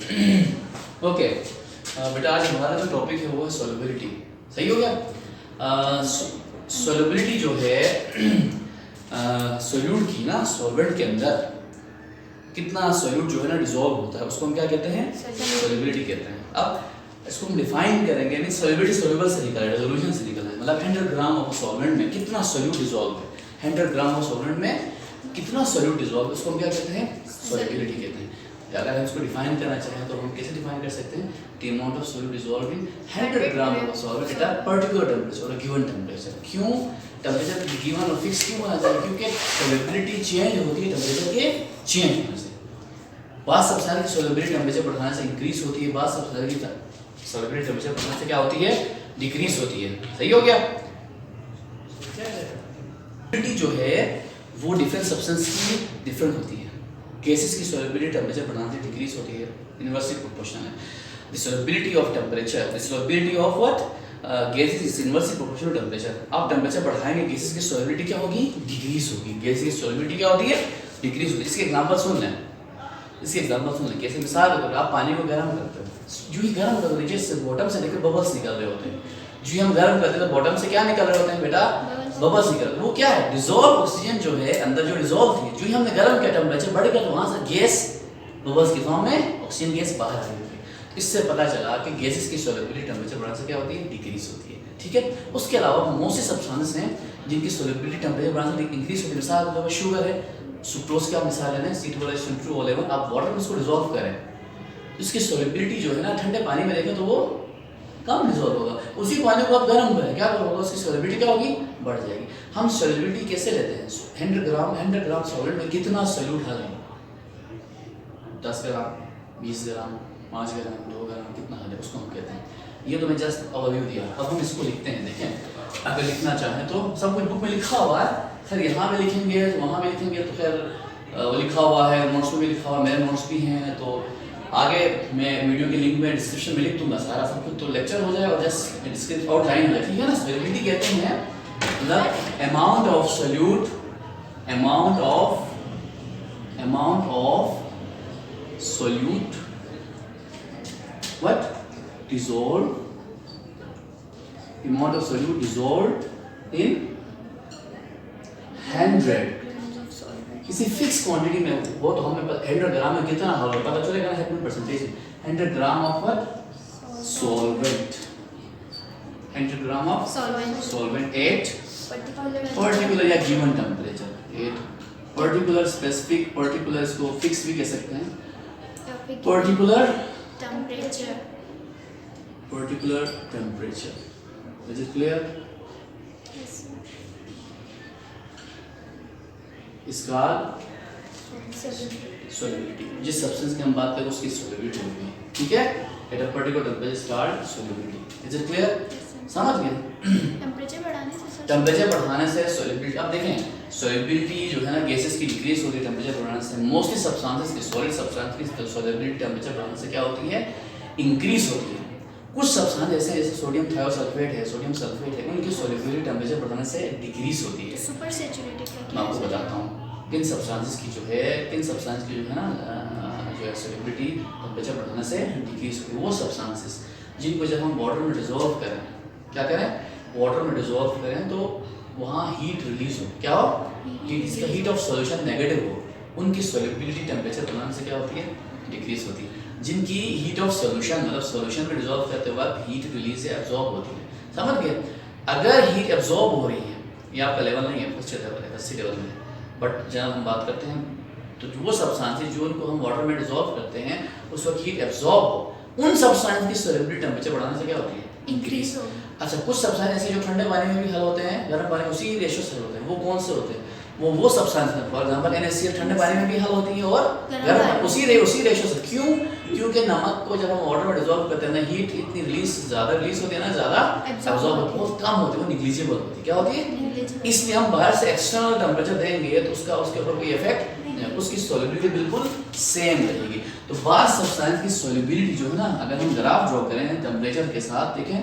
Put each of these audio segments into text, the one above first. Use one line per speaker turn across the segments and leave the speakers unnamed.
Okay बेटा, आज हमारा जो टॉपिक है वो है सॉल्युबिलिटी। सही हो गया। सॉल्युबिलिटी जो है सोल्यूट की ना, सॉल्वेंट के अंदर कितना सोल्यूट जो है ना डिसॉल्व होता है, उसको हम क्या कहते हैं? सॉल्युबिलिटी कहते हैं। अब इसको हम डिफाइन करेंगे, नहीं सॉल्युबिलिटी सॉल्युबल से निकल है, रेजोल्यूशन से निकल है। मतलब 100 ग्राम ऑफ सॉल्वेंट में कितना सोल्यूट डिसॉल्व है, 100 ग्राम ऑफ सॉल्वेंट में कितना सोल्यूट डिसॉल्व है, उसको हम क्या कहते हैं? सॉल्युबिलिटी कहते हैं। अगर हम इसको डिफाइन करना चाहें तो हम कैसे डिफाइन कर सकते हैं? The amount of solute dissolve in 100 gram of solvent eight a particular temperature और गिवन टेंपरेचर। क्यों टेंपरेचर गिवन और फिक्स क्यों होना चाहिए? क्योंकि सॉल्युबिलिटी चेंज होती है टेंपरेचर के चेंज होने से। बाद सब्सटेंस की सॉल्युबिलिटी टेंपरेचर बढ़ाने से इंक्रीज होती है, बाद सब्सटेंस की सॉल्युबिलिटी टेंपरेचर बढ़ाने से क्या होती है? डिक्रीज होती है। सही हो गया। सॉल्युबिलिटी जो है वो डिफरेंट सब्सटेंस की डिफरेंट होती है। गैसेस की सॉल्युबिलिटी टेंपरेचर बढ़ाने से डिक्रीज होती है, इनवर्सली प्रोपोर्शनल है। The solubility of temperature, the solubility of what gases is inversely proportional to temperature. आप टेंपरेचर बढ़ाएंगे, गैसेस की सॉल्युबिलिटी क्या होगी? डिक्रीज होगी। गैसेस की सॉल्युबिलिटी क्या होती है? डिक्रीज होती है। इसके एग्जांपल सुन लें, इसके एग्जांपल सुन लें। कैसे? मिसाल के तौर पर आप पानी को गर्म करते हो, जो ही गर्म करते हो जैसे बॉटम से लेकर बबल्स निकल रहे होते हैं। जो ही हम गर्म करते हैं तो बॉटम से क्या निकल रहे होते हैं बेटा? बबल्स निकल रहे। वो क्या है? डिसॉल्व ऑक्सीजन जो है अंदर जो डिसॉल्व थी, जो ही हमने गर्म किया टेंपरेचर बढ़ गया तो वहां से गैस बबल्स की फॉर्म में ऑक्सीजन गैस बाहर आ रही है। इससे पता चला कि गैसेस की सॉल्युबिलिटी टेंपरेचर बढ़ने से क्या होती है? डिक्रीज होती है। ठीक है। उसके अलावा मोस्ट सब्सटेंस हैं जिनकी सॉल्युबिलिटी टेंपरेचर बढ़ने से इंक्रीज होती है। मिसाल के तौर पर शुगर है, सुक्रोज की आप मिसाल लें, C2H2O11। आप वाटर में उसको डिसॉल्व करें, इसकी सॉल्युबिलिटी जो है ना ठंडे पानी में देखें तो वो कम डिसॉल्व होगा। उसी पानी को आप गर्म करें, क्या होगा? उसकी सॉल्युबिलिटी क्या होगी? बढ़ जाएगी। हम सॉल्युबिलिटी कैसे लेते हैं? 100 ग्राम सॉल्वेंट में कितना सोल्यूट डालें? 10 ग्राम, 20 ग्राम, 5 ग्राम, 2 ग्राम, कितना डालें उसको हम कहते हैं। ये तो मैं जस्ट ओवरव्यू दिया। अब हम इसको लिखते हैं। देखें, अगर लिखना चाहें तो सब कुछ बुक में लिखा हुआ है। खैर यहाँ पे लिखेंगे, वहाँ पे लिखेंगे तो खैर वो लिखा हुआ है, नोट्स में भी लिखा हुआ है, मेरे नोट्स भी हैं। तो आगे मैं वीडियो के लिंक में डिस्क्रिप्शन में लिख दूंगा सारा सब कुछ, तो लेक्चर हो जाए और जस्ट डिस्क्रिप्शन आउटलाइन हो जाए। ठीक है ना। सॉल्युबिलिटी कहते हैं मतलब amount of solute, amount of solute what dissolve, amount of solute dissolve in 100 किसी फिक्स क्वांटिटी में हो तो हमें 100 ग्राम में कितना होगा पता चलेगा ना। 100% 100 gram of what? Solvent. 100 gram of solvent at particular या given temperature. At particular, specific, particular इसको फिक्स भी कह सकते हैं। Particular temperature, particular temperature. Is it clear? इसका सॉल्युबिलिटी, जिस सब्सटेंस की हम बात करें उसकी सॉल्युबिलिटी होगी। ठीक है। At a particular temperature start solubility. Is it clear? समझ गए? टेंपरेचर बढ़ाने से सॉल्युबिलिटी, अब देखें सॉल्युबिलिटी जो है ना गैसेस की डिक्रीज होती है टेंपरेचर बढ़ाने से। मोस्टली सब्सटेंसेस की, सॉलिड सब्सटेंस की सॉल्युबिलिटी टेंपरेचर बढ़ाने से क्या होती है? इंक्रीज होती है। कुछ सब्सटेंस जैसे सोडियम थायोसल्फेट है, सोडियम सल्फेट है, उनकी सॉल्युबिलिटी टेंपरेचर बढ़ाने से डिक्रीज होती है।
सुपर सैचुरेटेड
मैं आपको बताता हूँ किन सब्सटेंसेस की जो है ना जो है सॉल्युबिलिटी टेंपरेचर बढ़ाने से डिक्रीज होती है। वो सब्सटेंसेस जिनको जब हम वाटर में डिसॉल्व करें, क्या करें? वाटर में डिसॉल्व करें तो वहाँ हीट रिलीज हो। क्या हो? इसका हीट ऑफ सॉल्यूशन नेगेटिव हो, उनकी सॉल्युबिलिटी टेंपरेचर बढ़ाने से क्या होती है? डिक्रीज होती है। जिनकी हीट ऑफ सॉल्यूशन मतलब सॉल्यूशन में डिसॉल्व करते वक्त हीट रिलीज से एब्जॉर्ब होती है। समझ गए? अगर हीट एब्जॉर्ब हो रही है, ये आपका लेवल नहीं है, फर्स्ट लेवल है, फर्स्ट लेवल में, बट जब हम बात करते हैं तो वो सब्सटेंसेस जो उनको हम वाटर में डिसॉल्व करते हैं उस वक्त हीट एब्जॉर्ब हो, उन सब्सटेंस की सॉल्युबिलिटी टेंपरेचर बढ़ाने से क्या होती है? इंक्रीज। अच्छा, कुछ सब्सटेंस ऐसे जो ठंडे पानी में भी हल होते हैं, गर्म पानी में उसी रेशियो से होते हैं। वो कौन से होते हैं? वो सब्सटेंस है, फॉर एग्जांपल NaCl ठंडे पानी में भी हल होती है और गर्म पानी उसी रेशियो से। क्यों? क्योंकि नमक को जब हम वाटर में डिसॉल्व करते हैं ना, हीट इतनी ज़्यादा रिलीज होती है ना, ज़्यादा एब्जॉर्ब बहुत कम होती है, वो निग्लिजिबल होती है। क्या होती है? इसलिए हम बाहर से एक्सटर्नल टेंपरेचर देंगे तो उसके ऊपर कोई इफेक्ट नहीं, उसकी सॉल्युबिलिटी बिल्कुल सेम रहेगी। तो बाद सब्सटेंस की सॉल्युबिलिटी जो है ना, अगर हम ग्राफ ड्रॉ करें टेम्परेचर के साथ, देखें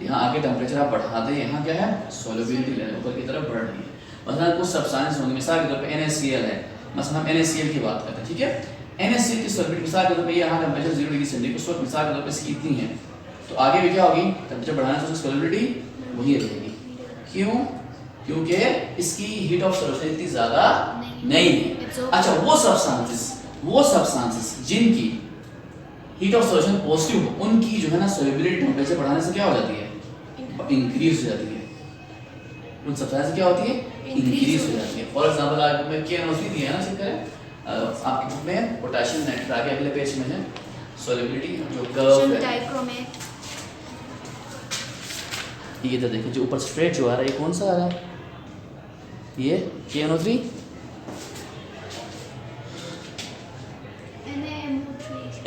यहाँ आगे टेम्परेचर आप बढ़ा दें, यहाँ क्या है? सॉल्युबिलिटी ऊपर की तरफ बढ़ रही है। मतलब कुछ सब्सटेंस होंगे, मिसाल के तौर पे NaCl है, मतलब हम NaCl की बात करते हैं। ठीक है। NaCl की सॉल्युबिलिटी मिसाल के तौर पे यहाँ टेम्परेचर 0 डिग्री सेंटीग्रेड, उस वक्त मिसाल के तौर पे इसकी इतनी है, तो आगे भी क्या होगी, टेम्परेचर बढ़ाने से उसकी सॉल्युबिलिटी वही रहेगी। क्यों? क्योंकि इसकी हीट ऑफ सॉल्यूशन इतनी ज़्यादा नहीं है। अच्छा, वो सब्सटेंसेस जिनकी हीट ऑफ सॉल्यूशन पॉजिटिव हो, उनकी जो है ना सॉल्युबिलिटी टेम्परेचर बढ़ाने से क्या हो जाती है, इंक्रीज हो जाती है। उन सब्सटेंस से क्या होती है, इंक्रीज हो जाती है। फॉर एग्जांपल आज मैं KNO3 दिया है ना, चेक करें आपकी बुक में पोटेशियम नाइट्रेट आगे अगले पेज में है, सॉल्युबिलिटी जो कर्व है
डाइक्रोमेट,
ये तो देखिए जो ऊपर स्ट्रेट जो आ रहा है ये कौन सा आ रहा है, ये KNO3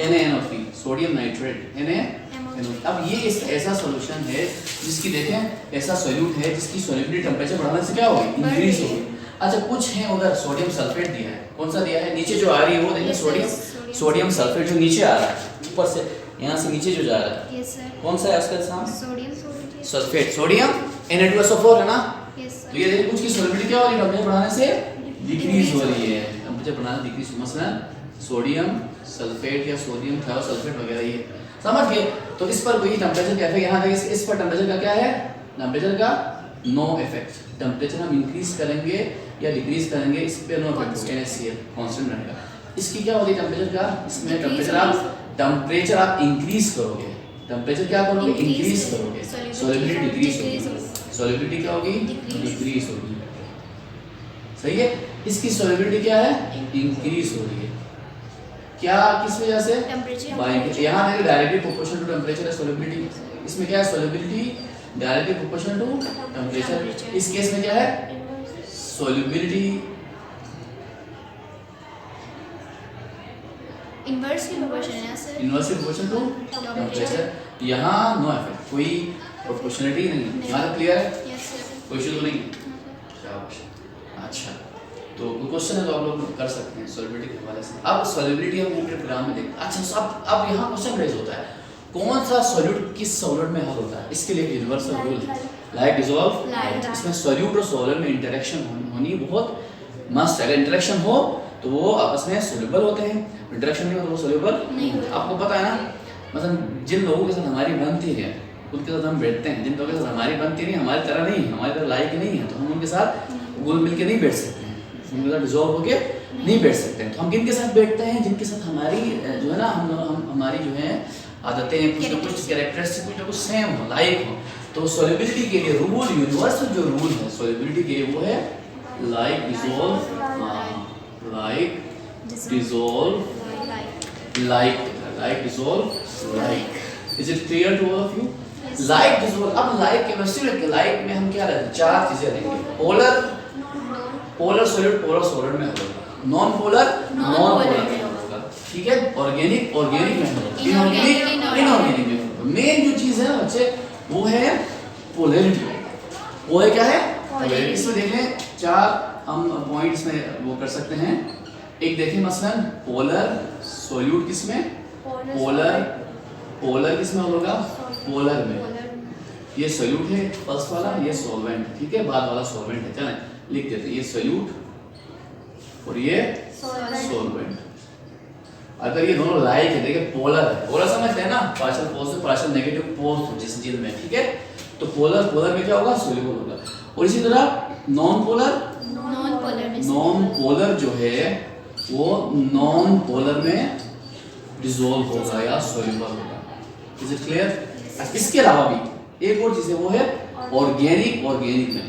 NaNO3 sodium nitrate NaNO3। अब ये इस ऐसा सॉल्यूशन है जिसकी देखें ऐसा सॉल्यूट है जिसकी सॉल्युबिलिटी टेम्परेचर बढ़ाने से क्या होगी, इंक्रीज होगी। अच्छा, कुछ है उधर सोडियम सल्फेट दिया है, कौन सा दिया है, नीचे जो आ रही है वो देखिए सोडियम सल्फेट जो नीचे आ रहा है ऊपर से, यहाँ से नीचे जो जा रहा है,
यस सर,
कौन सा है उसका नाम,
सोडियम
सल्फेट, सोडियम Na2SO4 है ना।
यस
तो ये देखिए कुछ की सॉल्युबिलिटी क्या हो रही है, टेम्परेचर बढ़ाने से डिक्रीज हो रही है, टेम्परेचर बढ़ाने से डिक्रीज, मसलन सोडियम सल्फेट या सोडियम थायोसल्फेट वगैरह, ये समझ गए। तो इस पर कोई टेम्परेचर क्या है, यहाँ देखिए इस पर टेम्परेचर का क्या है, टेम्परेचर का नो इफेक्ट, टेम्परेचर हम इंक्रीज करेंगे या डिक्रीज करेंगे इस पे नो इफेक्ट होगा, NaCl कांस्टेंट रहेगा। इसकी क्या होती है टेम्परेचर का, इसमें टेम्परेचर आप इंक्रीज करोगे, टेम्परेचर क्या करोगे, इंक्रीज करोगे, सॉल्युबिलिटी डिक्रीज होगी, सॉल्युबिलिटी क्या होगी, डिक्रीज होगी, सही है। इसकी सॉल्युबिलिटी क्या है, इंक्रीज हो रही है, क्या किस वजह से,
टेम्परेचर,
यहाँ देखिए डायरेक्टली प्रोपोर्शनल टू टेम्परेचर है सॉल्युबिलिटी, इसमें क्या है solubility directly proportional to temperature. इस केस में क्या है, सॉल्युबिलिटी
इनवर्सली प्रोपोर्शनल है sir,
inversely proportional to temperature, यहाँ नो इफेक्ट, कोई प्रोपोर्शनलिटी नहीं है, यहाँ क्लियर है,
यस सर,
कोई इशू तो नहीं है, शाबाश। अच्छा, तो क्वेश्चन है तो आप लोग कर सकते हैं सॉल्युबिलिटी के हवाले से। अब सॉल्युबिलिटी हम पूरे प्रोग्राम में देखते हैं। अच्छा, अब यहाँ क्वेश्चन रेज होता है, कौन सा सॉल्यूट किस सॉल्वेंट में हल होता है, इसके लिए यूनिवर्सल रूल है, लाइक डिसॉल्व लाइक। इसमें सॉल्यूट और सॉल्वेंट में इंटरेक्शन होनी बहुत मस्ट है, अगर इंटरेक्शन हो तो वो आपस में सोल्यूबल होते हैं, इंटरेक्शन नहीं हो तो वो सोल्यूबल नहीं होते। आपको पता है ना, मतलब जिन लोगों के साथ हमारी बनती है उनके साथ हम बैठते हैं, जिन लोगों के साथ हमारी बनती नहीं, हमारी तरह नहीं, हमारी तरह लायक नहीं है, तो हम उनके साथ घुल मिल के नहीं बैठ सकते हैं, उनके साथ डिजॉल्व होके नहीं बैठ सकते हैं। तो हम किन के साथ बैठते हैं, जिनके साथ हमारी जो है ना हम हमारी जो है आदतें कुछ ना कुछ कैरेक्टरिस्टिक कुछ ना कुछ सेम हो, लाइक हो। तो सॉल्युबिलिटी के लिए रूल, यूनिवर्सल जो रूल है सॉल्युबिलिटी के वो है like dissolve like dissolve like dissolve like. Is it clear to all of you? Like dissolve. अब लाइक केमिस्ट्री में लाइक में हम क्या रहते हैं, चार चीजें देखेंगे, पोलर सॉलिड पोलर सॉलिड में होगा, नॉन पोलर नॉन पोलर में होगा, ठीक है, ऑर्गेनिक में होगा, इनऑर्गेनिक में होगा। मेन जो चीज है ना बच्चे वो है पोलैरिटी। वो है क्या है पोलैरिटी। इसमें देखें चार हम पॉइंट्स में वो कर सकते हैं। एक देखें मसलन पोलर सॉल्यूट किसमें, पोलर किसमें होगा, पोलर में। ये सॉल्यूट है फर्स्ट वाला, ये सॉल्वेंट, ठीक है, बाद वाला सॉल्वेंट है। चलें लिख देते हैं, ये सॉल्यूट और ये सॉल्वेंट। अगर ये दोनों लाइक है, देखिए पोलर है, पोलर समझते हैं ना, partial positive partial negative poles जिस चीज में, ठीक है। तो पोलर में क्या होगा, सोल्यूबल होगा। और इसी तरह नॉन पोलर जो है वो नॉन पोलर में डिसॉल्व होगा या सोल्यूबल होगा। Is it clear? इसके अलावा भी एक और चीज है, वो है ऑर्गेनिक में।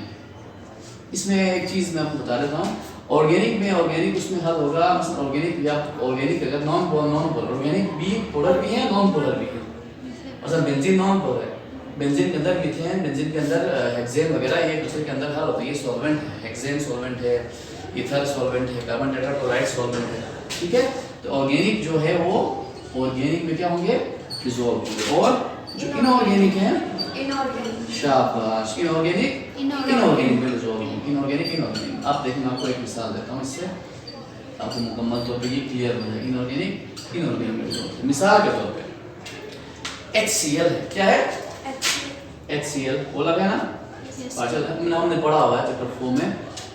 इसमें एक चीज मैं आपको बता देता हूँ, ऑर्गेनिक उसमें हल होगा, मतलब ऑर्गेनिक अगर नॉन पोलर, ऑर्गेनिक भी पोलर भी है, नॉन पोलर भी है। मतलब बेंजीन नॉन पोलर है, बेंजीन के अंदर मीथेन, बेंजीन के अंदर हेक्सेन वगैरह एक दूसरे के अंदर हल होते हैं। ये सॉल्वेंट है, हेक्सेन सॉल्वेंट है, ईथर सॉल्वेंट है, कार्बन टेट्राक्लोराइड सॉल्वेंट है, ठीक है। तो ऑर्गेनिक जो है वो ऑर्गेनिक में क्या होंगे, डिसॉल्व होंगे। और जो इनऑर्गेनिक है, शाबाश, इनऑर्गेनिक में डिसॉल्व होंगे, इनऑर्गेनिक। आप देखिए मैं आपको एक मिसाल देता हूँ, इससे आपको मुकम्मल तौर पे ये क्लियर हो जाएगा। इनऑर्गेनिक में डिसॉल्व, मिसाल के तौर पे HCl है, क्या है HCl, बोला गया ना, पार्शियल हमने पढ़ा हुआ है चैप्टर 4 में,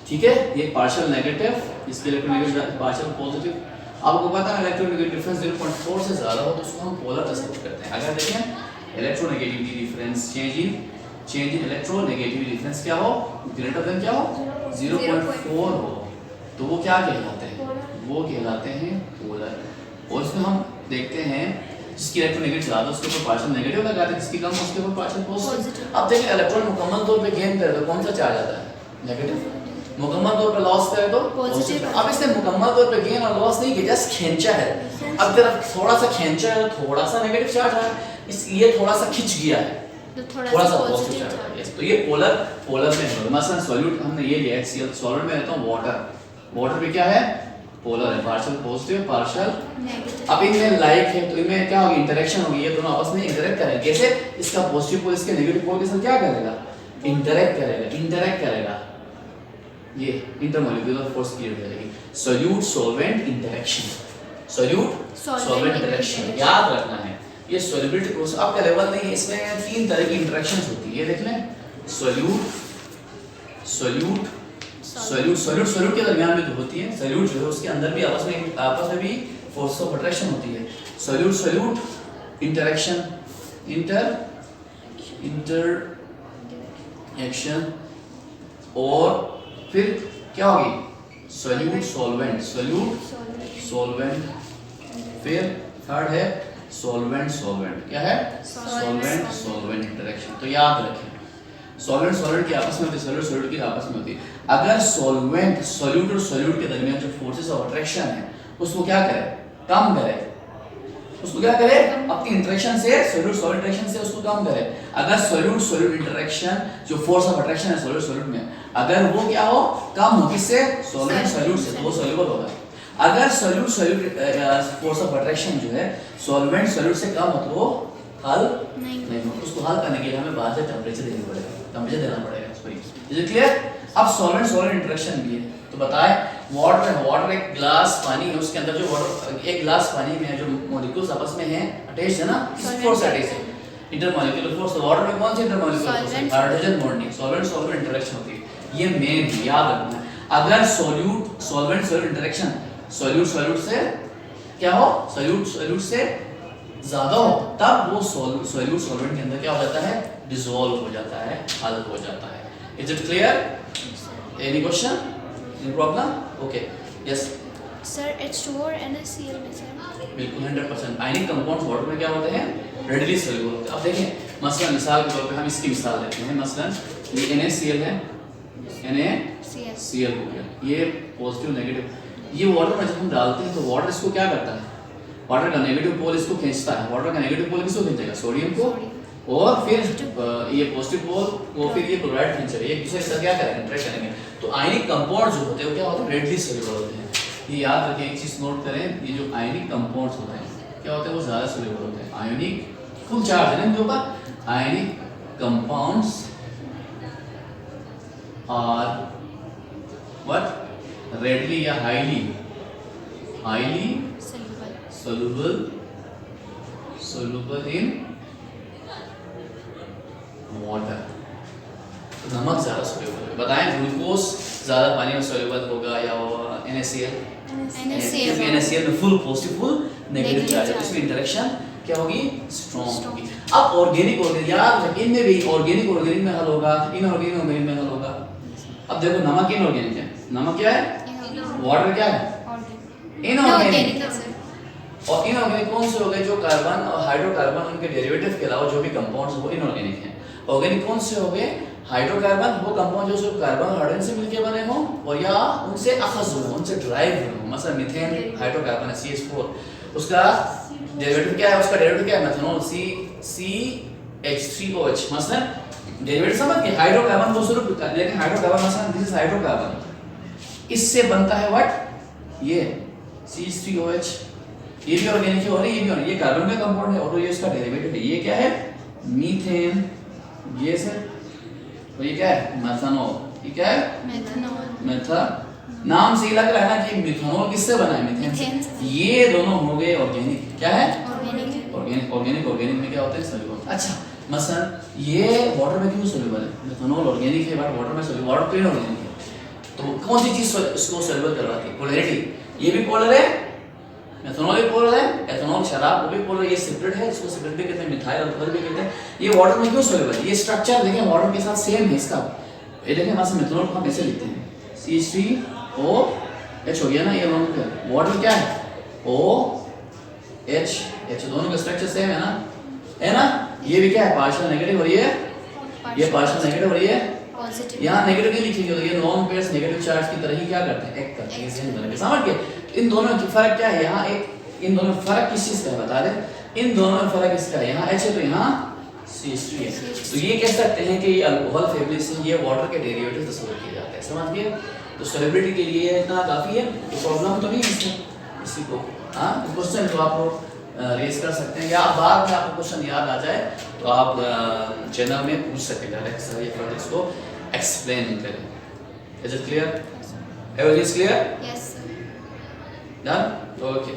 ठीक है। ये पार्शियल नेगेटिव, इसके इलेक्ट्रोनेगेटिव पार्शियल पॉजिटिव। आपको पता है इलेक्ट्रोनेगेटिव डिफरेंस 0.4 से ज़्यादा हो तो उसको हम पोलर तस्वीर करते हैं। अगर देखें electronegativity difference change in electronegativity difference क्या हो ग्रेटर देन क्या हो 0.4 हो तो वो क्या कहलाते हैं, वो कहलाते हैं पोलर। और इसमें हम देखते हैं जिसकी इलेक्ट्रोनेगेटिव ज़्यादा उसके ऊपर पार्शियल नेगेटिव लगाते हैं, जिसकी कम उसके ऊपर पार्शियल पॉजिटिव। अब देखिए इलेक्ट्रॉन मुकम्मल तौर पे गेन करे तो कौन सा चार्ज आता है नेगेटिव, मुकम्मल तौर पे लॉस करे तो पॉजिटिव। अब इसने मुकम्मल तौर पे गेन और लॉस नहीं किया, जस्ट खींचा है। अब जरा थोड़ा सा खींचा है थोड़ा सा नेगेटिव चार्ज है, इसलिए थोड़ा सा खिंच गया है थोड़ा सा पॉजिटिव चार्ज है। तो ये पोलर में है। मसलन सॉल्यूट हमने ये लिया HCl, सॉल्वेंट में रहता हूं वाटर पे क्या है पोलर है, पार्शियल पॉजिटिव पार्शियल नेगेटिव। अब इनमें लाइक है तो इनमें क्या होगी इंटरेक्शन होगी, ये दोनों आपस में इंटरेक्ट करेंगे। कैसे, इसका पॉजिटिव पोल इसके नेगेटिव पोल के साथ क्या करेगा इंटरेक्ट करेगा। ये इंटरमॉलिक्यूलर फोर्स क्रिएट करेगी। Solute solvent interaction, solute solvent interaction याद रखना है। ये सॉल्युबिलिटी प्रोसेस आपका लेवल नहीं है, इसमें 3 तरह की इंटरेक्शंस होती है। ये देख लें सॉल्यूट के दरमियान भी तो होती है, सॉल्यूट जो है उसके अंदर भी आपस में भी फोर्स ऑफ अट्रैक्शन होती है। सॉल्यूट इंटरेक्शन इंटरेक्शन और फिर क्या होगी सॉल्यूट सॉल्वेंट फिर थर्ड है सॉल्वेंट क्या है सॉल्वेंट इंटरेक्शन। तो याद रखें सॉल्वेंट की आपस में होती है, सॉल्यूट की आपस में होती है। अगर सॉल्यूट और सॉल्यूट के दरमियान जो फोर्सेस ऑफ अट्रैक्शन है उसको क्या करे कम करे, उसको क्या करे अपनी इंटरेक्शन से सॉल्यूट इंटरेक्शन से उसको कम करे। अगर सॉल्यूट इंटरेक्शन जो फोर्स ऑफ अट्रैक्शन है सॉल्यूट में अगर वो क्या हो कम हो किससे सॉल्वेंट सॉल्यूट से तो वो सॉल्युबल होगा। अगर सॉल्यूट फोर्स ऑफ अट्रैक्शन जो है सॉल्वेंट सॉल्यूट से कम हो तो वो हल नहीं हो। उसको हल करने के लिए हमें बाहर से टेम्परेचर देना पड़ेगा सॉरी। Is it clear? अब सॉल्वेंट इंटरेक्शन भी है तो बताएं वाटर एक गिलास पानी है, उसके अंदर जो वाटर एक गिलास पानी में जो मॉलिक्यूल्स आपस में हैं अटैच है ना, किस फोर्स से अटैच है इंटरमॉलिक्यूलर फोर्स। वाटर में कौन सी इंटरमॉलिक्यूलर फोर्स है हाइड्रोजन बॉन्डिंग। सॉल्वेंट इंटरेक्शन होती है, ये मेन है याद रखना है। अगर सॉल्वेंट इंटरेक्शन सॉल्यूट से क्या हो सॉल्यूट से ज्यादा हो तब वो सॉल्वेंट के अंदर क्या हो जाता है डिसॉल्व हो जाता है, हल हो जाता है। Is it clear? Any question any problem? Okay yes
sir H2O और NaCl में से
बिल्कुल 100% आयनिक कंपाउंड्स वाटर में क्या होते हैं रेडिली सोल्यूबल होते हैं। अब देखें मसलन मिसाल के तौर पे हम इसकी मिसाल लेते हैं। मसलन ये NaCl है, NaCl हो गया, ये पॉजिटिव नेगेटिव। ये वाटर में जब हम डालते हैं तो वाटर इसको क्या करता है वाटर का नेगेटिव पोल इसको खींचता है। वाटर का नेगेटिव पोल किसको खींचेगा सोडियम को, और फिर ये पॉजिटिव पोल को फिर ये क्लोराइड खींचेगा, एक दूसरे के साथ क्या करेंगे इंटरेक्ट करेंगे। तो आयनिक कंपाउंड्स जो होते हैं वो क्या होते हैं रेडिली सोल्यूबल होते हैं। ये याद रखें एक चीज नोट करें, ये जो आयनिक कंपाउंड्स होते हैं क्या होते हैं वो ज्यादा सोल्यूबल होते हैं। आयनिक फुल चार्ज है ना इनके ऊपर। Ionic compounds are what readily या हाईली soluble in water। तो नमक ज्यादा सोल्यूबल है। बताएं ग्लूकोज ज्यादा पानी में सोल्यूबल होगा या NaCl में full positive full negative charge है, इसमें इंटरेक्शन क्या होगी स्ट्रांग होगी। अब ऑर्गेनिक याद रखें इनमें भी ऑर्गेनिक में हल होगा, इनऑर्गेनिक में हल होगा। अब देखो नमक इनऑर्गेनिक है, नमक क्या है वाटर क्या है इनऑर्गेनिक। और इनऑर्गेनिक कौन से हो गए जो कार्बन और हाइड्रोकार्बन उनके डेरिवेटिव के अलावा जो भी कंपाउंड्स वो इनऑर्गेनिक हैं। ऑर्गेनिक कौन से हो गए हाइड्रोकार्बन वो कंपाउंड जो सिर्फ कार्बन और हाइड्रोजन से मिलकर बने हों और या उनसे अखज़ हो उनसे ड्राइव हो। मतलब मीथेन हाइड्रोकार्बन है CH4, उसका डेरिवेटिव क्या है उसका डेरिवेटिव क्या है मेथनॉल CH3OH। मतलब डेरिवेटिव समझ के हाइड्रोकार्बन वो सिर्फ लेकिन हाइड्रोकार्बन मतलब दिस इज हाइड्रोकार्बन, इससे बनता है व्हाट ये CH3OH। ये भी ऑर्गेनिक है और ये भी ऑर्गेनिक, ये कार्बन का कंपाउंड है और ये इसका डेरिवेटिव है। ये क्या है मीथेन, ये सर और ये क्या है मेथनॉल। ये क्या है मेथनॉल। नाम से ही लग रहा है ना कि मिथेनॉल किससे बना है मीथेन से। ये दोनों हो गए ऑर्गेनिक। क्या है ऑर्गेनिक में क्या होता है सोल्यूबल। अच्छा मसलन ये वाटर में क्यों सोल्यूबल है मिथेनॉल ऑर्गेनिक है बट वाटर में सोल्यूबल, वाटर क्यों ऑर्गेनिक है तो कौन सी चीज इसको सोल्यूबल करवाती है पोलैरिटी। ये भी पोलर है मेथनॉल भी पोलर है, एथेनॉल शराब वो भी पोलर, ये सेपरेट है, इसको सेपरेट भी कहते हैं, मिथाइल अल्कोहल भी कहते हैं। ये वाटर में क्यों सोल्यूबल है? ये स्ट्रक्चर देखें वाटर के साथ सेम है इसका। ये देखें वहां से मेथनॉल को हम ऐसे लिखते हैं CH3OH हो गया ना, ये दोनों का वाटर क्या है OH, दोनों का स्ट्रक्चर सेम है ना? ये भी क्या है पार्शियल नेगेटिव और ये पार्शियल नेगेटिव और ये
पॉजिटिव।
यहाँ नेगेटिव नहीं लिखेंगे तो ये नॉन पेयर्स नेगेटिव चार्ज की तरह ही क्या करते हैं, एक्ट करते हैं। ध्यान रखें, समझ गए? इन दोनों की फर्क क्या है? यहाँ इन दोनों में फर्क किस चीज का है बता दें। इन दोनों में फर्क इसका है, यहाँ H है तो यहाँ CH3 है। तो ये कह सकते हैं कि ये अल्कोहल फैमिली से ये वाटर के डेरिवेटिव तस्वीर किए जाते हैं, समझ गए? तो सॉल्युबिलिटी के लिए इतना काफी है, तो प्रॉब्लम तो नहीं है इसमें किसी को। हाँ, क्वेश्चन तो आप लोग रेस कर सकते हैं, या बाद में आपको क्वेश्चन याद आ जाए तो आप चैनल में पूछ सकते हैं डायरेक्ट सर, ये फिर इसको एक्सप्लेन करें। Is it clear? Everything is clear?
Yes, sir.
Done? Okay.